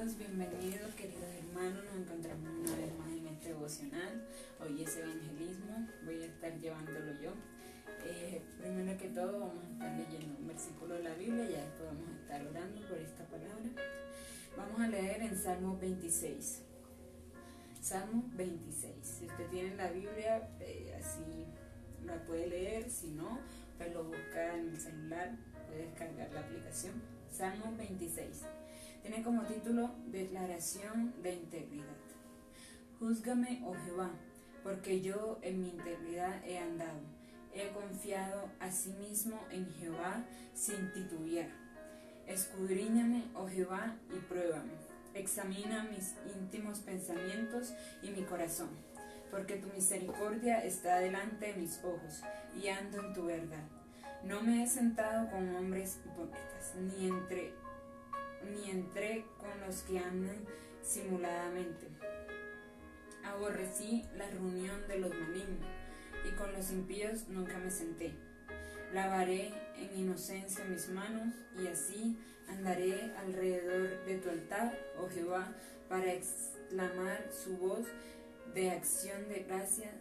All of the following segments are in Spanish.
Dios, bienvenidos queridos hermanos, nos encontramos una vez más en este devocional. Hoy es evangelismo, voy a estar llevándolo yo. Primero que todo vamos a estar leyendo un versículo de la Biblia, ya después vamos a estar orando por esta palabra. Vamos a leer en Salmo 26. Salmo 26, si usted tiene la Biblia, así la puede leer, si no, pues lo busca en el celular, puede descargar la aplicación. Salmo 26. Tiene como título Declaración de integridad. Júzgame, oh Jehová, porque yo en mi integridad he andado. He confiado asimismo en Jehová sin titubear. Escudriñame, oh Jehová, y pruébame. Examina mis íntimos pensamientos y mi corazón, porque tu misericordia está delante de mis ojos, y ando en tu verdad. No me he sentado con hombres hipócritas, ni entré con los que andan simuladamente. Aborrecí la reunión de los malignos, y con los impíos nunca me senté. Lavaré en inocencia mis manos, y así andaré alrededor de tu altar, oh Jehová, para exclamar su voz de acción de gracias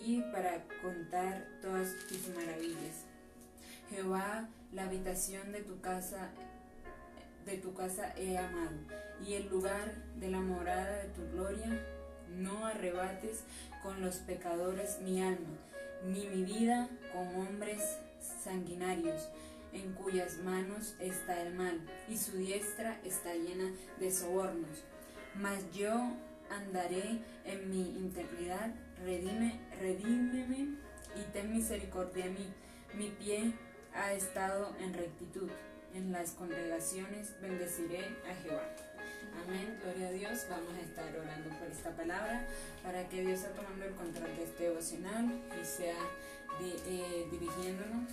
y para contar todas tus maravillas. Jehová, la habitación de tu casa he amado, y el lugar de la morada de tu gloria. No arrebates con los pecadores mi alma, ni mi vida con hombres sanguinarios, en cuyas manos está el mal, y su diestra está llena de sobornos. Mas yo andaré en mi integridad, redímeme y ten misericordia de mí. Mi pie ha estado en rectitud. En las congregaciones bendeciré a Jehová. Amén, gloria a Dios. Vamos a estar orando por esta palabra para que Dios sea tomando el control de este devocional y sea dirigiéndonos.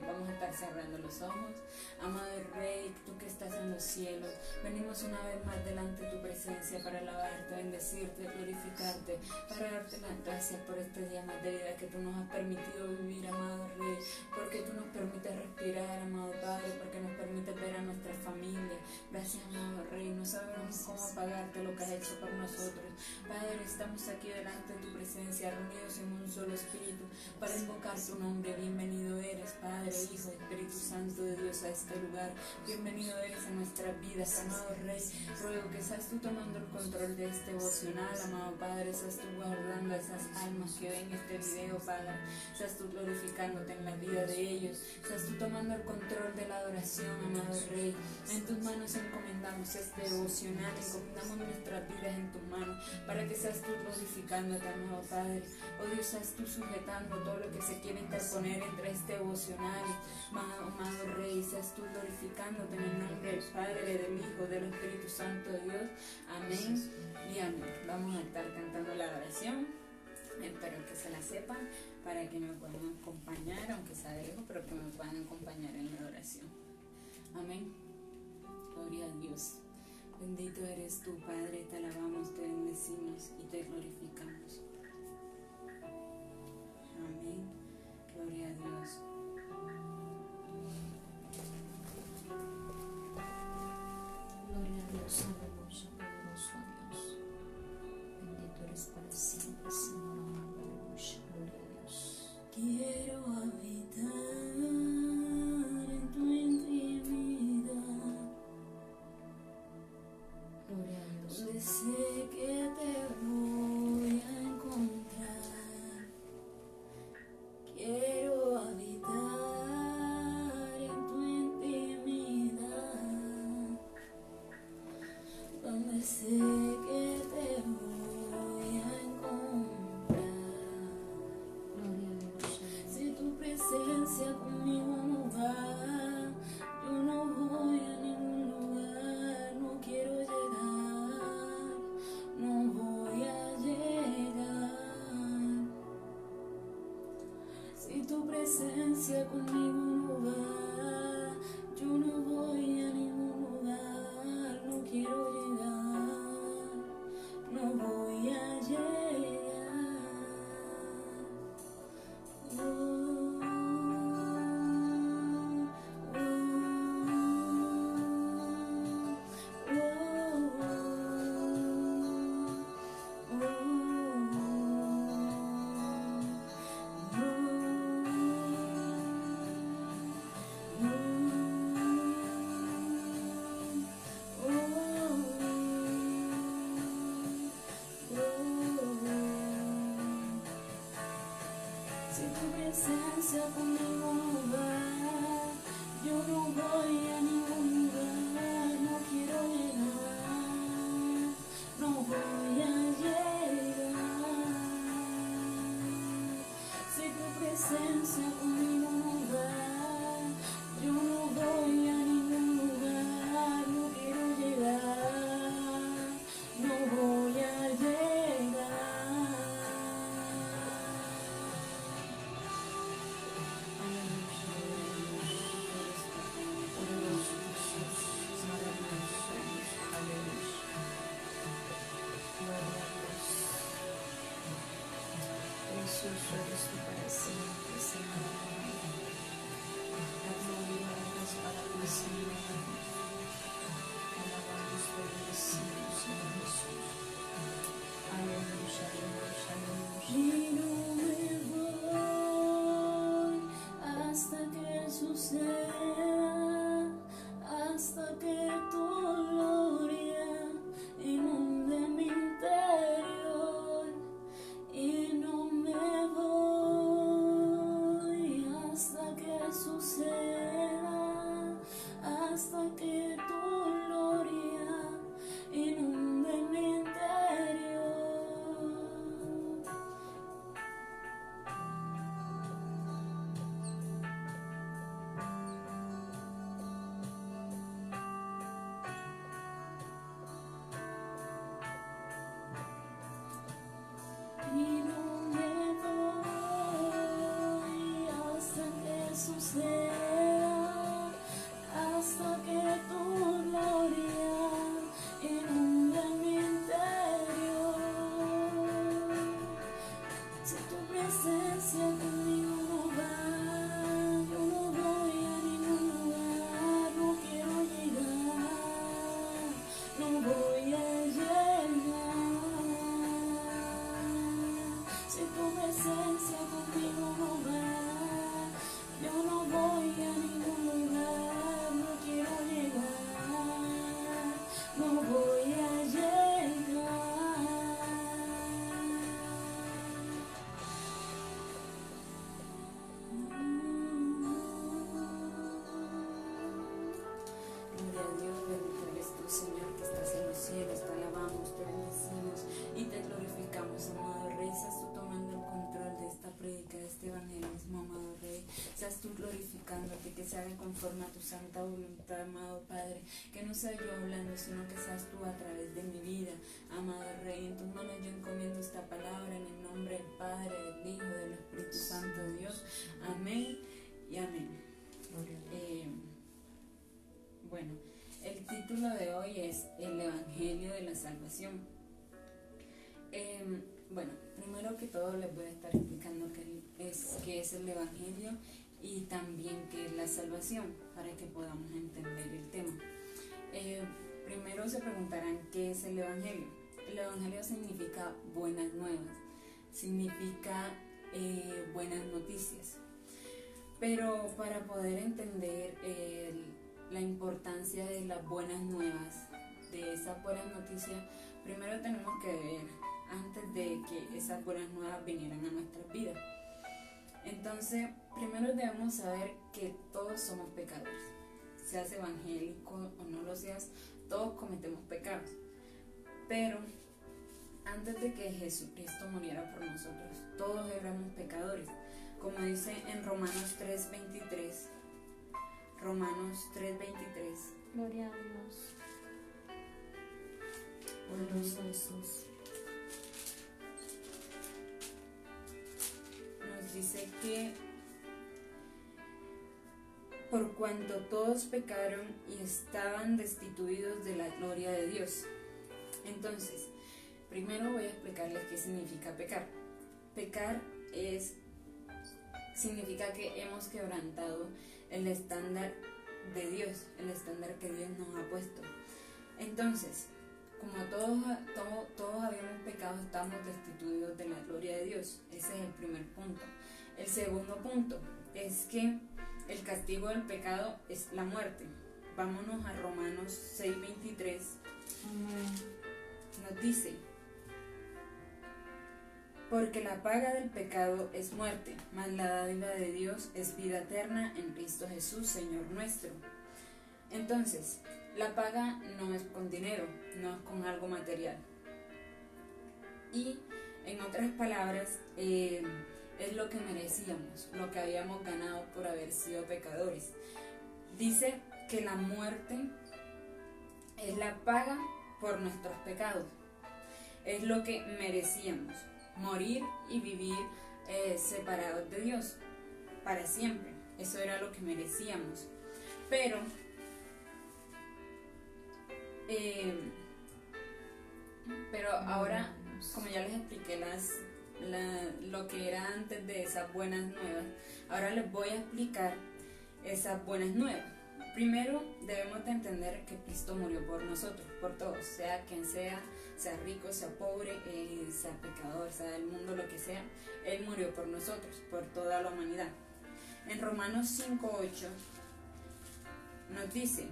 Vamos a estar cerrando los ojos. Amado Rey, tú que estás en los cielos, venimos una vez más delante de tu presencia para alabarte, bendecirte, glorificarte, para darte las gracias por este día más de vida que tú nos has permitido vivir, amado Rey, porque tú nos permites respirar, amado Padre, porque nos permites ver a nuestra familia. Gracias, amado Rey, no sabemos cómo pagarte lo que has hecho por nosotros. Padre, estamos aquí delante de tu presencia, reunidos en un solo espíritu, para invocar tu nombre. Bienvenido eres, Padre, Hijo, Espíritu Santo de Dios, a este lugar. Bienvenido eres a nuestras vidas, amado Rey. Ruego que seas tú tomando el control de este devocional, amado Padre. Seas tú guardando a esas almas que ven este video, Padre. Seas tú glorificándote en la vida de ellos. Seas tú tomando el control de la adoración, amado Rey. En tus manos encomendamos este devocional, encomendamos nuestras vidas en tus manos, para que seas tú glorificándote, amado Padre. Oh Dios, seas tú sujetando todo lo que se quiere interponer entre este devocional, amado Rey. Seas tú glorificándote en el nombre del Padre, del Hijo, del Espíritu Santo de Dios. Amén y amén. Vamos a estar cantando la oración. Espero que se la sepan para que me puedan acompañar, aunque sea de lejos, pero que me puedan acompañar en la oración. Amén. Gloria a Dios. Bendito eres tú, Padre, te alabamos, te bendecimos y te glorificamos. Amén. Gloria a Dios. Gloria a Dios, aleluya, poderoso a Dios. Bendito eres para siempre, Señor amado, aleluya, gloria a Dios. Quiero habitar en tu intimidad, Gloria a Dios. donde sé que te voy a encontrar. Quiero habitar en tu intimidad, donde sé que te voy a encontrar. presencia conmigo no va, yo no voy a ningún lugar, no quiero llegar, no voy a llegar. Si tu presencia conmigo no va, yo no voy a ningún lugar, no quiero llegar, no voy a llegar. Precioso eres tú para siempre, Señor. La gloria es para ti, Señor. Alabamos tu bendecido, Señor Jesús. Aleluya, aleluya, aleluya. Y no me voy hasta que suceda, hasta que tu gloria inunde mi interior. Y no me voy hasta que suceda, hasta que tu gloria inunde mi interior. Y no me voy hasta que suceda, hasta que tu gloria inunde mi interior. Si tu presencia conmigo no va, yo no voy a ningún lugar, no quiero llegar, no voy a llegar. Si tu presencia conmigo no va, yo no voy a ningún lugar, no quiero llegar, no voy a llegar. Gloria a Dios, bendito eres tú, Señor, que estás en los cielos. Te alabamos, te bendecimos y te glorificamos, amado Rey. Seas tú tomando el control de esta prédica, de este evangelismo, amado Rey. Seas tú glorificándote, que se haga conforme a tu santa voluntad, amado Padre. Que no sea yo hablando, sino que seas tú a través de mi vida, amado Rey. En tus manos yo encomiendo esta palabra, en el nombre del Padre, del Hijo, del Espíritu Santo de Dios. Amén y amén. Bueno, el título de hoy es El Evangelio de la Salvación. Bueno, primero que todo les voy a estar explicando qué es el Evangelio y también qué es la salvación, para que podamos entender el tema. Primero se preguntarán qué es el Evangelio. El Evangelio significa buenas nuevas, significa buenas noticias. Pero para poder entender la importancia de las buenas nuevas, de esas buenas noticias, primero tenemos que ver antes de que esas buenas nuevas vinieran a nuestras vidas. Entonces, primero debemos saber que todos somos pecadores. Seas evangélico o no lo seas, todos cometemos pecados. Pero antes de que Jesucristo muriera por nosotros, todos éramos pecadores. Como dice en Romanos 3:23. Romanos 3:23. Gloria a Dios. Glorioso Jesús. Nos dice que por cuanto todos pecaron y estaban destituidos de la gloria de Dios. Entonces, primero voy a explicarles qué significa pecar. Pecar significa que hemos quebrantado el estándar de Dios, el estándar que Dios nos ha puesto. Entonces, como todos habíamos pecado, estamos destituidos de la gloria de Dios. Ese es el primer punto. El segundo punto es que el castigo del pecado es la muerte. Vámonos a Romanos 6:23. Nos dice: Porque la paga del pecado es muerte, mas la dádiva de Dios es vida eterna en Cristo Jesús, Señor nuestro. Entonces, la paga no es con dinero, no es con algo material. Y, en otras palabras, es lo que merecíamos, lo que habíamos ganado por haber sido pecadores. Dice que la muerte es la paga por nuestros pecados. Es lo que merecíamos, morir y vivir separados de Dios para siempre. Eso era lo que merecíamos. Pero ahora, como ya les expliqué lo que era antes de esas buenas nuevas, ahora les voy a explicar esas buenas nuevas. Primero debemos de entender que Cristo murió por nosotros, por todos, sea quien sea rico, sea pobre, sea pecador, sea del mundo, lo que sea. Él murió por nosotros, por toda la humanidad. En Romanos 5:8 nos dice: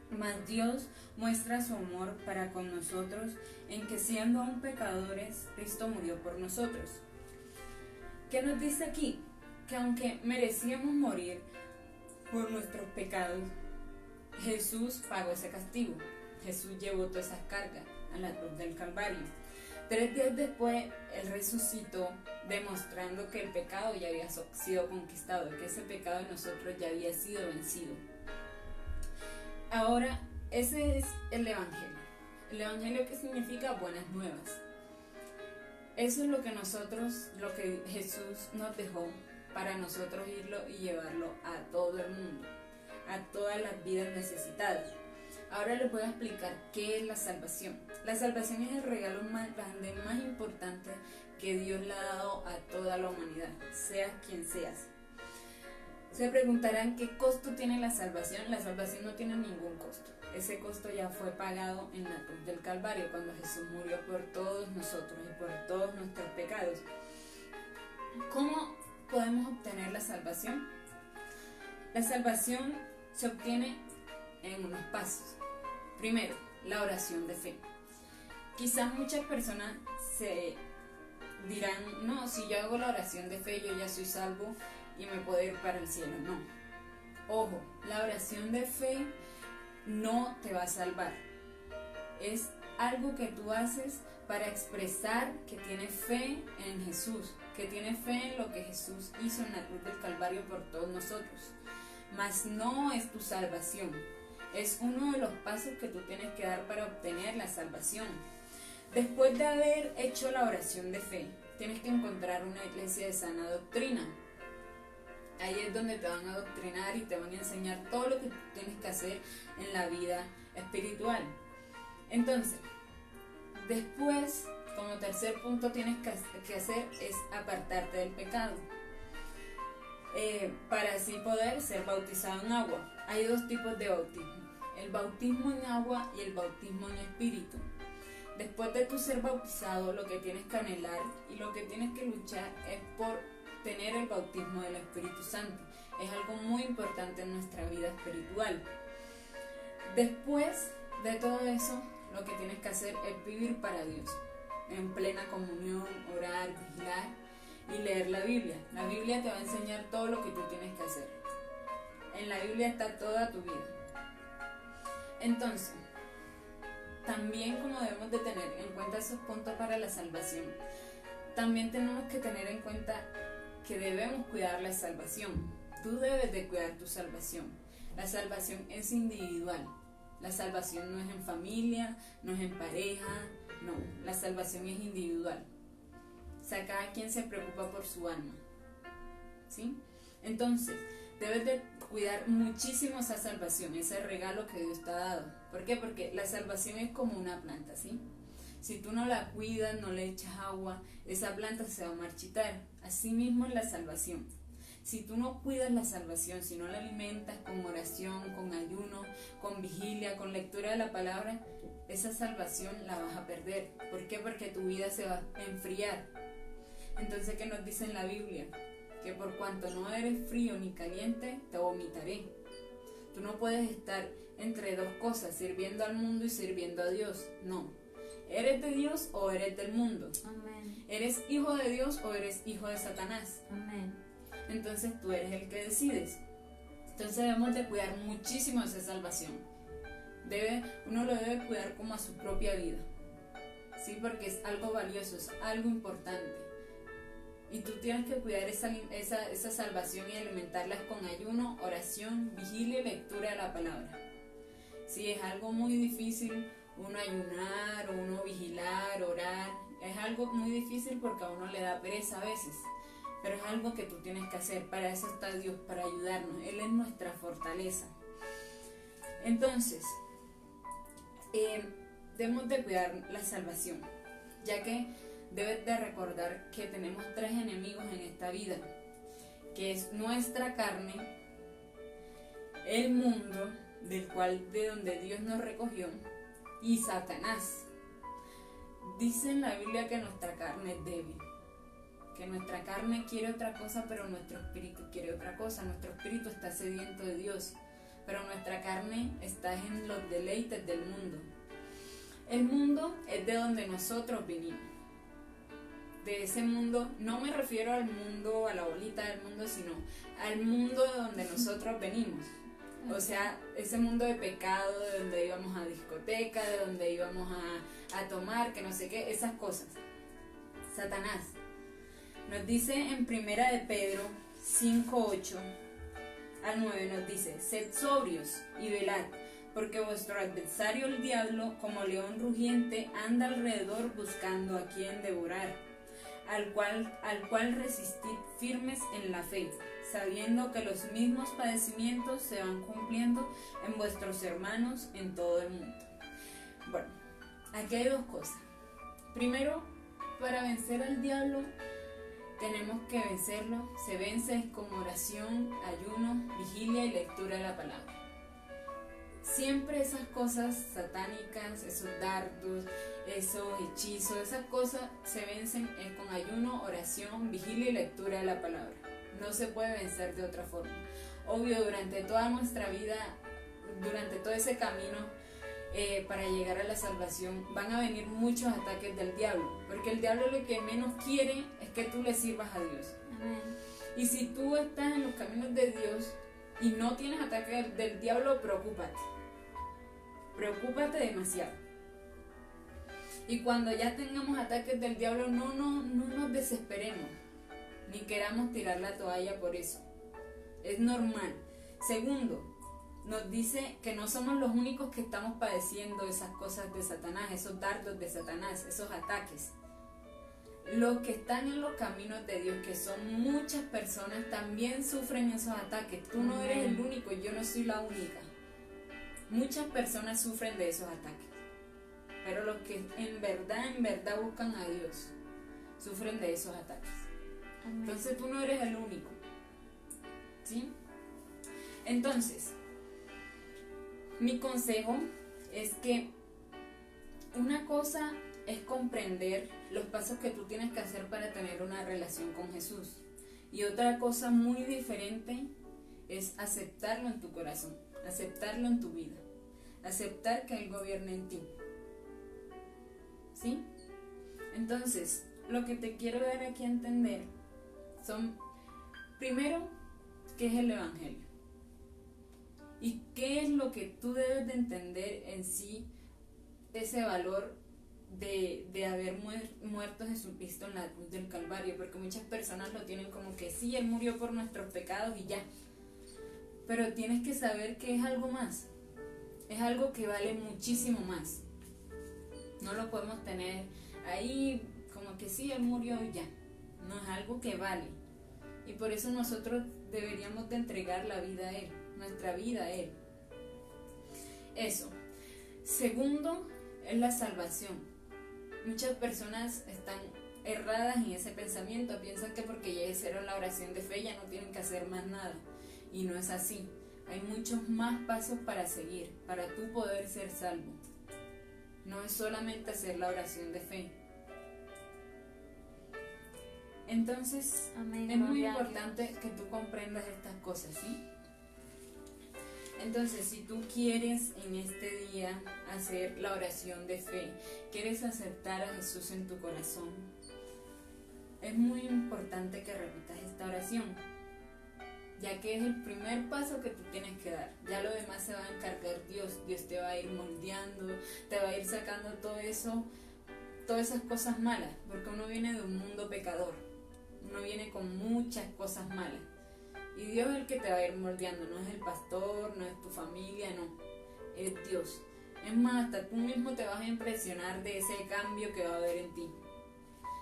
mas Dios muestra su amor para con nosotros en que, siendo aún pecadores, Cristo murió por nosotros. ¿Qué nos dice aquí? Que aunque merecíamos morir por nuestros pecados, Jesús pagó ese castigo. Jesús llevó todas esas cargas a la cruz del Calvario. 3 días después, Él resucitó, demostrando que el pecado ya había sido conquistado, que ese pecado de nosotros ya había sido vencido. Ahora, ese es el Evangelio. El Evangelio, ¿qué significa? Buenas nuevas. Eso es lo que Jesús nos dejó para nosotros irlo y llevarlo a todo el mundo, a todas las vidas necesitadas. Ahora les voy a explicar qué es la salvación. La salvación es el regalo más grande, más importante que Dios le ha dado a toda la humanidad, seas quien seas. Se preguntarán qué costo tiene la salvación. La salvación no tiene ningún costo. Ese costo ya fue pagado en la cruz del Calvario, cuando Jesús murió por todos nosotros y por todos nuestros pecados. ¿Cómo podemos obtener la salvación? La salvación se obtiene en unos pasos. Primero, la oración de fe. Quizás muchas personas se dirán: no, si yo hago la oración de fe, yo ya soy salvo y me puedo ir para el cielo. No. Ojo, la oración de fe no te va a salvar. Es algo que tú haces para expresar que tienes fe en Jesús, que tienes fe en lo que Jesús hizo en la cruz del Calvario por todos nosotros. Mas no es tu salvación. Es uno de los pasos que tú tienes que dar para obtener la salvación. Después de haber hecho la oración de fe, tienes que encontrar una iglesia de sana doctrina. Ahí es donde te van a adoctrinar y te van a enseñar todo lo que tienes que hacer en la vida espiritual. Entonces, después, como tercer punto tienes que hacer es apartarte del pecado, para así poder ser bautizado en agua. Hay 2 tipos de bautismo: el bautismo en agua y el bautismo en espíritu. Después de tu ser bautizado, lo que tienes que anhelar y lo que tienes que luchar es por tener el bautismo del Espíritu Santo. Es algo muy importante en nuestra vida espiritual. Después de todo eso, lo que tienes que hacer es vivir para Dios, en plena comunión, orar, vigilar y leer la Biblia. La Biblia te va a enseñar todo lo que tú tienes que hacer. En la Biblia está toda tu vida. Entonces, también, como debemos de tener en cuenta esos puntos para la salvación, también tenemos que tener en cuenta que debemos cuidar la salvación. Tú debes de cuidar tu salvación. La salvación es individual. La salvación no es en familia, no es en pareja, no. La salvación es individual. O sea, cada quien se preocupa por su alma, ¿sí? Entonces, debes de cuidar muchísimo esa salvación, ese regalo que Dios te ha dado. ¿Por qué? Porque la salvación es como una planta, ¿sí? Si tú no la cuidas, no le echas agua, esa planta se va a marchitar. Así mismo es la salvación. Si tú no cuidas la salvación, si no la alimentas con oración, con ayuno, con vigilia, con lectura de la palabra, esa salvación la vas a perder. ¿Por qué? Porque tu vida se va a enfriar. Entonces, ¿qué nos dice en la Biblia? Que por cuanto no eres frío ni caliente, te vomitaré. Tú no puedes estar entre 2 cosas, sirviendo al mundo y sirviendo a Dios. No. ¿Eres de Dios o eres del mundo? Amén. ¿Eres hijo de Dios o eres hijo de Satanás? Amén. Entonces tú eres el que decides. Entonces debemos de cuidar muchísimo esa salvación. Uno lo debe cuidar como a su propia vida, ¿sí? Porque es algo valioso, es algo importante. Y tú tienes que cuidar esa salvación y alimentarlas con ayuno, oración, vigilia y lectura de la palabra. Sí, es algo muy difícil uno ayunar o uno vigilar, orar. Es algo muy difícil porque a uno le da pereza a veces. Pero es algo que tú tienes que hacer. Para eso está Dios, para ayudarnos. Él es nuestra fortaleza. Entonces, debemos de cuidar la salvación, ya que debes de recordar que tenemos 3 enemigos en esta vida, que es nuestra carne, el mundo, de donde Dios nos recogió, y Satanás. Dice en la Biblia que nuestra carne es débil, que nuestra carne quiere otra cosa, pero nuestro espíritu quiere otra cosa. Nuestro espíritu está sediento de Dios, pero nuestra carne está en los deleites del mundo. El mundo es de donde nosotros vinimos. De ese mundo, no me refiero al mundo, a la bolita del mundo, sino al mundo de donde nosotros venimos. O sea, ese mundo de pecado, de donde íbamos a discoteca, de donde íbamos a tomar, que no sé qué, esas cosas. Satanás nos dice en 1 de Pedro 5:8 al 9, nos dice: sed sobrios y velad, porque vuestro adversario el diablo, como león rugiente, anda alrededor buscando a quien devorar, al cual resistid firmes en la fe, sabiendo que los mismos padecimientos se van cumpliendo en vuestros hermanos en todo el mundo. Bueno, aquí hay 2 cosas. Primero, para vencer al diablo tenemos que vencerlo. Se vence con oración, ayuno, vigilia y lectura de la palabra. Siempre esas cosas satánicas, esos dardos, esos hechizos, esas cosas se vencen con ayuno, oración, vigilia y lectura de la palabra. No se puede vencer de otra forma. Obvio, durante toda nuestra vida, durante todo ese camino para llegar a la salvación, van a venir muchos ataques del diablo, porque el diablo lo que menos quiere es que tú le sirvas a Dios. Amén. Y si tú estás en los caminos de Dios y no tienes ataques del diablo, preocúpate. Preocúpate demasiado. Y cuando ya tengamos ataques del diablo, no nos desesperemos, ni queramos tirar la toalla por eso. Es normal. Segundo, nos dice que no somos los únicos que estamos padeciendo esas cosas de Satanás, esos dardos de Satanás, esos ataques. Los que están en los caminos de Dios, que son muchas personas, también sufren esos ataques. Tú no eres el único, yo no soy la única. Muchas personas sufren de esos ataques. Pero los que en verdad buscan a Dios, sufren de esos ataques. Amén. Entonces tú no eres el único. ¿Sí? Entonces, mi consejo es que una cosa es comprender los pasos que tú tienes que hacer para tener una relación con Jesús. Y otra cosa muy diferente es aceptarlo en tu corazón, aceptarlo en tu vida, aceptar que Él gobierne en ti. ¿Sí? Entonces, lo que te quiero dar aquí a entender son, primero, ¿qué es el Evangelio? ¿Y qué es lo que tú debes de entender en sí, ese valor de haber muerto Jesucristo en la cruz del Calvario? Porque muchas personas lo tienen como que sí, Él murió por nuestros pecados y ya. Pero tienes que saber que es algo más. Es algo que vale muchísimo más. No lo podemos tener ahí como que sí, Él murió y ya. No, es algo que vale. Y por eso nosotros deberíamos de entregar la vida a Él, nuestra vida a Él. Eso. Segundo, es la salvación. Muchas personas están erradas en ese pensamiento, piensan que porque ya hicieron la oración de fe ya no tienen que hacer más nada. Y no es así. Hay muchos más pasos para seguir, para tú poder ser salvo. No es solamente hacer la oración de fe. Entonces, Amén, es muy gloria a importante que tú comprendas estas cosas, ¿sí? Entonces, si tú quieres en este día hacer la oración de fe, quieres aceptar a Jesús en tu corazón, es muy importante que repitas esta oración, ya que es el primer paso que tú tienes que dar. Ya lo demás se va a encargar Dios. Dios te va a ir moldeando, te va a ir sacando todo eso, todas esas cosas malas, porque uno viene de un mundo pecador, uno viene con muchas cosas malas. Y Dios es el que te va a ir moldeando, no es el pastor, no es tu familia, no, es Dios. Es más, hasta tú mismo te vas a impresionar de ese cambio que va a haber en ti.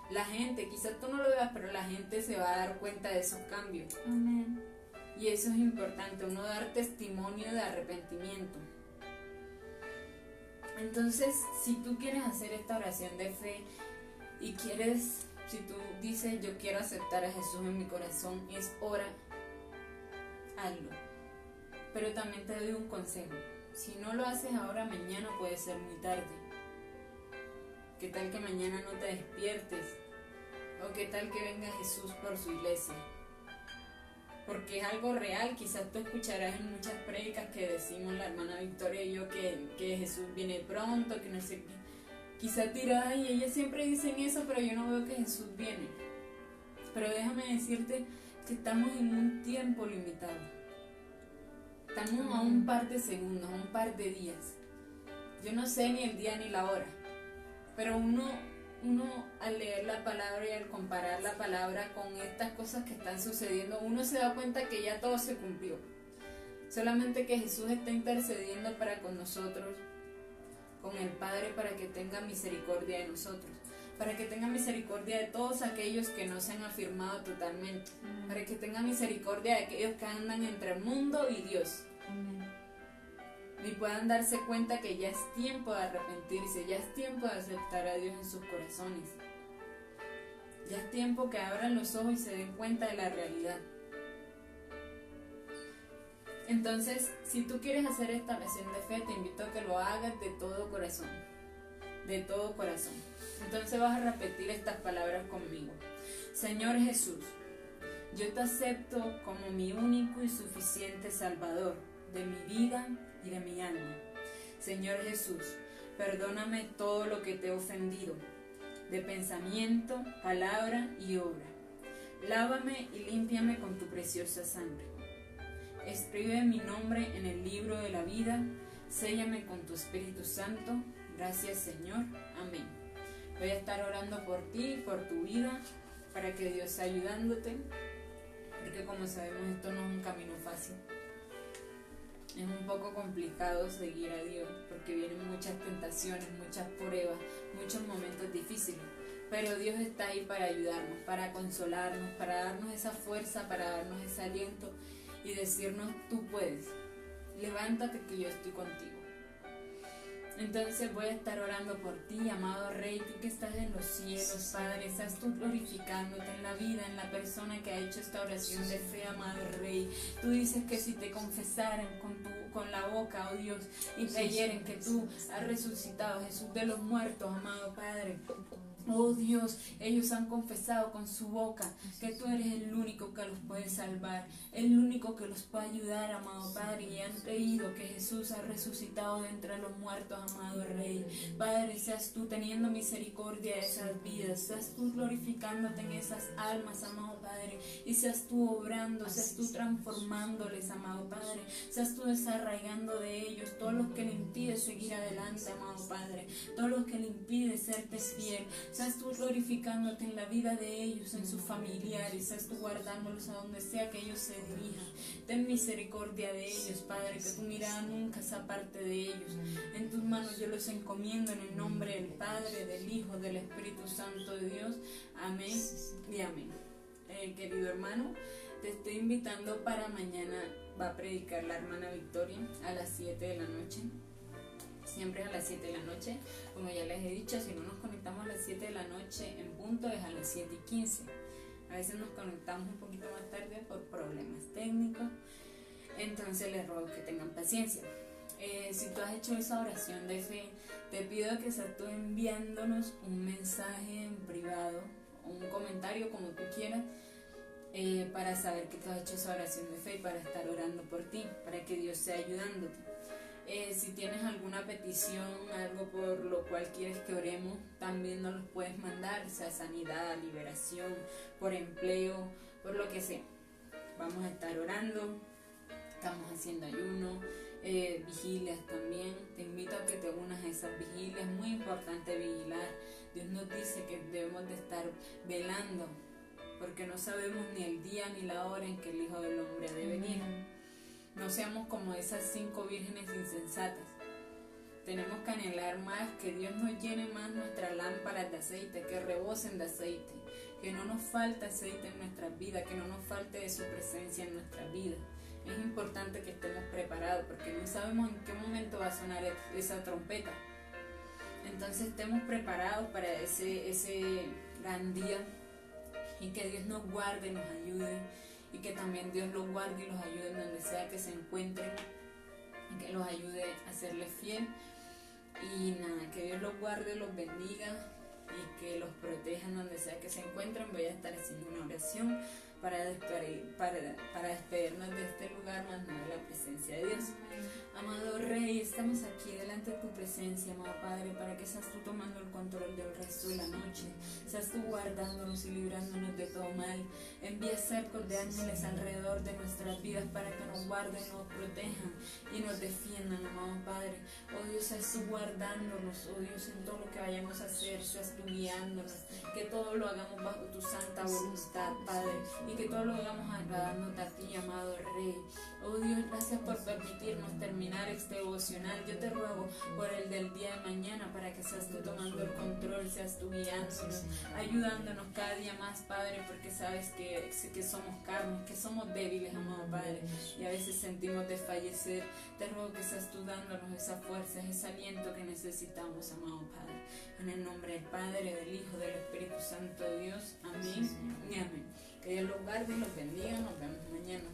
La gente, quizás tú no lo veas, pero la gente se va a dar cuenta de esos cambios. Amén. Y eso es importante, uno dar testimonio de arrepentimiento. Entonces, si tú quieres hacer esta oración de fe y quieres, si tú dices yo quiero aceptar a Jesús en mi corazón, es hora, hazlo. Pero también te doy un consejo. Si no lo haces ahora, mañana puede ser muy tarde. ¿Qué tal que mañana no te despiertes? ¿O qué tal que venga Jesús por su iglesia? Porque es algo real. Quizás tú escucharás en muchas prédicas que decimos la hermana Victoria y yo que Jesús viene pronto, que no sé qué. Quizás dirás, ay, ellas siempre dicen eso, pero yo no veo que Jesús viene. Pero déjame decirte que estamos en un tiempo limitado. Estamos a un par de segundos, a un par de días. Yo no sé ni el día ni la hora, pero uno al leer la palabra y al comparar la palabra con estas cosas que están sucediendo, uno se da cuenta que ya todo se cumplió. Solamente que Jesús está intercediendo para con nosotros, con el Padre, para que tenga misericordia de nosotros, para que tenga misericordia de todos aquellos que no se han afirmado totalmente, para que tenga misericordia de aquellos que andan entre el mundo y Dios. Y puedan darse cuenta que ya es tiempo de arrepentirse, ya es tiempo de aceptar a Dios en sus corazones. Ya es tiempo que abran los ojos y se den cuenta de la realidad. Entonces, si tú quieres hacer esta oración de fe, te invito a que lo hagas de todo corazón. De todo corazón. Entonces vas a repetir estas palabras conmigo. Señor Jesús, yo te acepto como mi único y suficiente Salvador de mi vida y de mi alma. Señor Jesús, perdóname todo lo que te he ofendido, de pensamiento, palabra y obra. Lávame y límpiame con tu preciosa sangre. Escribe mi nombre en el libro de la vida, séllame con tu Espíritu Santo. Gracias, Señor. Amén. Voy a estar orando por ti, por tu vida, para que Dios esté ayudándote, porque como sabemos esto no es un camino fácil. Es un poco complicado seguir a Dios, porque vienen muchas tentaciones, muchas pruebas, muchos momentos difíciles. Pero Dios está ahí para ayudarnos, para consolarnos, para darnos esa fuerza, para darnos ese aliento y decirnos, tú puedes, levántate que yo estoy contigo. Entonces voy a estar orando por ti, amado Rey, tú que estás en los cielos, Padre, estás tú glorificándote en la vida, en la persona que ha hecho esta oración de fe, amado Rey. Tú dices que si te confesaran con la boca, oh Dios, y creyeren que tú has resucitado, Jesús de los muertos, amado Padre. Oh Dios, ellos han confesado con su boca que tú eres el único que los puede salvar, el único que los puede ayudar, amado Padre, y han creído que Jesús ha resucitado de entre los muertos, amado Rey. Padre, seas tú teniendo misericordia de esas vidas, seas tú glorificándote en esas almas, amado Padre, y seas tú obrando, seas tú transformándoles, amado Padre, seas tú desarraigando de ellos todos los que le impide seguir adelante, amado Padre, todos los que le impide serte fiel. Seas tú glorificándote en la vida de ellos, en sus familiares, seas tú guardándolos a donde sea que ellos se dirijan. Ten misericordia de ellos, Padre, que tu mirada nunca se aparte de ellos. En tus manos yo los encomiendo en el nombre del Padre, del Hijo, del Espíritu Santo de Dios. Amén y amén. Querido hermano, te estoy invitando para mañana. Va a predicar la hermana Victoria a las 7 de la noche. Siempre es a las 7 de la noche, como ya les he dicho. Si no nos conectamos a las 7 de la noche en punto, es a las 7:15. A veces nos conectamos un poquito más tarde por problemas técnicos, entonces les ruego que tengan paciencia. Si tú has hecho esa oración de fe, te pido que seas tú enviándonos un mensaje en privado, un comentario como tú quieras, para saber que tú has hecho esa oración de fe y para estar orando por ti, para que Dios sea ayudándote. Si tienes alguna petición, algo por lo cual quieres que oremos, también nos los puedes mandar, sea sanidad, liberación, por empleo, por lo que sea. Vamos a estar orando, estamos haciendo ayuno, vigilias también. Te invito a que te unas a esas vigilias, es muy importante vigilar. Dios nos dice que debemos de estar velando, porque no sabemos ni el día ni la hora en que el Hijo del Hombre ha de venir. No seamos como esas 5 vírgenes insensatas. Tenemos que anhelar más, que Dios nos llene más nuestras lámparas de aceite, que rebosen de aceite, que no nos falte aceite en nuestras vidas, que no nos falte de su presencia en nuestras vidas. Es importante que estemos preparados, porque no sabemos en qué momento va a sonar esa trompeta. Entonces estemos preparados para ese gran día, y que Dios nos guarde, nos ayude, y que también Dios los guarde y los ayude en donde sea que se encuentren, y que los ayude a serles fiel. Y nada, que Dios los guarde, los bendiga y que los proteja en donde sea que se encuentren. Voy a estar haciendo una oración para despedirnos de este lugar, más no de la presencia de Dios. Amado Rey, estamos aquí delante de tu presencia, amado Padre, para que seas tú tomando el control del resto de la noche, seas tú guardándonos y librándonos de todo mal. Envía cercos de ángeles alrededor de nuestras vidas para que nos guarden, nos protejan y nos defiendan, amado Padre. Oh Dios, seas tú guardándonos, oh Dios, en todo lo que vayamos a hacer, seas tú guiándonos, que todo lo hagamos bajo tu santa voluntad, Padre, y que todo lo hagamos agradándote a ti, amado Rey. Oh Dios, gracias por permitirnos terminar este devocional. Yo te ruego por el del día de mañana, para que seas tú tomando el control, seas tú guiándonos, ayudándonos cada día más, Padre, porque sabes que somos carnes, que somos débiles, amado Padre, y a veces sentimos desfallecer. Te ruego que seas tú dándonos esa fuerza, ese aliento que necesitamos, amado Padre. En el nombre del Padre, del Hijo, del Espíritu Santo de Dios. Amén y amén. Que Dios los guarde y los bendiga. Nos vemos mañana.